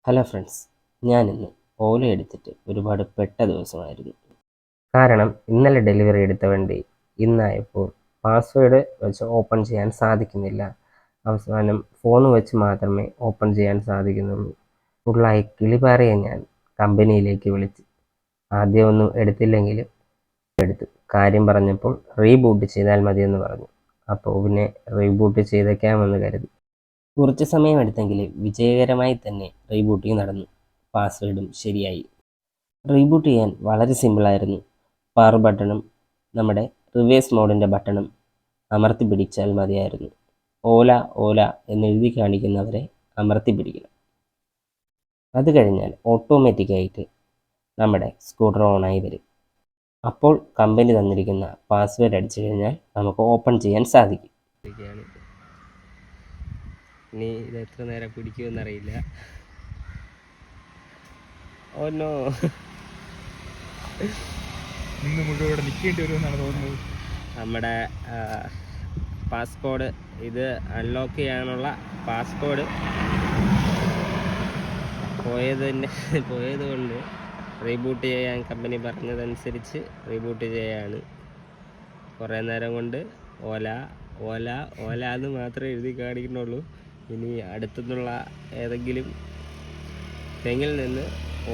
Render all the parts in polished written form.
Hello friends, ഞാനിന്ന് ഓല എടുത്തിട്ട് ഒരുപാട് പെട്ട ദിവസമായിരുന്നു. കാരണം ഇന്നലെ ഡെലിവറി എടുത്ത വണ്ടി ഇന്നായപ്പോൾ പാസ്വേഡ് വെച്ച് ഓപ്പൺ ചെയ്യാൻ സാധിക്കുന്നില്ല. അവസാനം ഫോൺ വെച്ച് മാത്രമേ ഓപ്പൺ ചെയ്യാൻ സാധിക്കുന്നുള്ളൂ. ഫുള്ളായി കിളിപാറിയ ഞാൻ കമ്പനിയിലേക്ക് വിളിച്ച് ആദ്യമൊന്നും എടുത്തില്ലെങ്കിലും എടുത്തു. കാര്യം പറഞ്ഞപ്പോൾ റീബൂട്ട് ചെയ്താൽ മതിയെന്ന് പറഞ്ഞു. അപ്പോൾ പിന്നെ റീബൂട്ട് ചെയ്തേക്കാമെന്ന് കരുതി. കുറച്ച് സമയമെടുത്തെങ്കിലും വിജയകരമായി തന്നെ റീബൂട്ടിങ് നടന്നു. പാസ്വേഡും ശരിയായി. റീബൂട്ട് ചെയ്യാൻ വളരെ സിമ്പിളായിരുന്നു. പവർ ബട്ടണും നമ്മുടെ റിവേഴ്സ് മോഡിൻ്റെ ബട്ടണും അമർത്തി പിടിച്ചാൽ മതിയായിരുന്നു. ഓല ഓല എന്നെഴുതി കാണിക്കുന്നവരെ അമർത്തി പിടിക്കണം. അത് കഴിഞ്ഞാൽ ഓട്ടോമാറ്റിക്കായിട്ട് നമ്മുടെ സ്കൂട്ടർ ഓണായി വരും. അപ്പോൾ കമ്പനി തന്നിരിക്കുന്ന പാസ്വേഡ് അടിച്ചു കഴിഞ്ഞാൽ നമുക്ക് ഓപ്പൺ ചെയ്യാൻ സാധിക്കും. ഇനി ഇത് എത്ര നേരം പിടിക്കുമെന്നറിയില്ല. ഓ നോ, ഇന്ന് മുഴുവൻ ഇവിടെ നിൽക്കേണ്ടി വരുമെന്നാണ് തോന്നുന്നത്. നമ്മുടെ പാസ്കോഡ് ഇത് അൺലോക്ക് ചെയ്യാനുള്ള പാസ്കോഡ് പോയതുകൊണ്ട് റീബൂട്ട് ചെയ്യാൻ കമ്പനി പറഞ്ഞതനുസരിച്ച് റീബൂട്ട് ചെയ്യാണ്. കുറേ നേരം കൊണ്ട് ഓല ഓല ഓല എന്ന് മാത്രമേ എഴുതി കാണിക്കുന്നുള്ളൂ. ഇനി അടുത്തുനിന്നുള്ള ഏതെങ്കിലും തെങ്ങിൽ നിന്ന്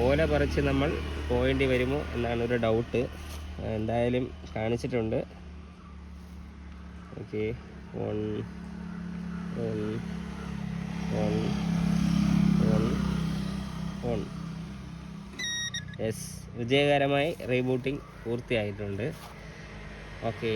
ഓല പറിച്ച് നമ്മൾ പോകേണ്ടി വരുമോ എന്നാണ് ഒരു ഡൗട്ട്. എന്തായാലും കാണിച്ചിട്ടുണ്ട്. ഓക്കെ, ഓൺ യെസ്, വിജയകരമായി റീബൂട്ടിംഗ് പൂർത്തിയായിട്ടുണ്ട്. ഓക്കെ.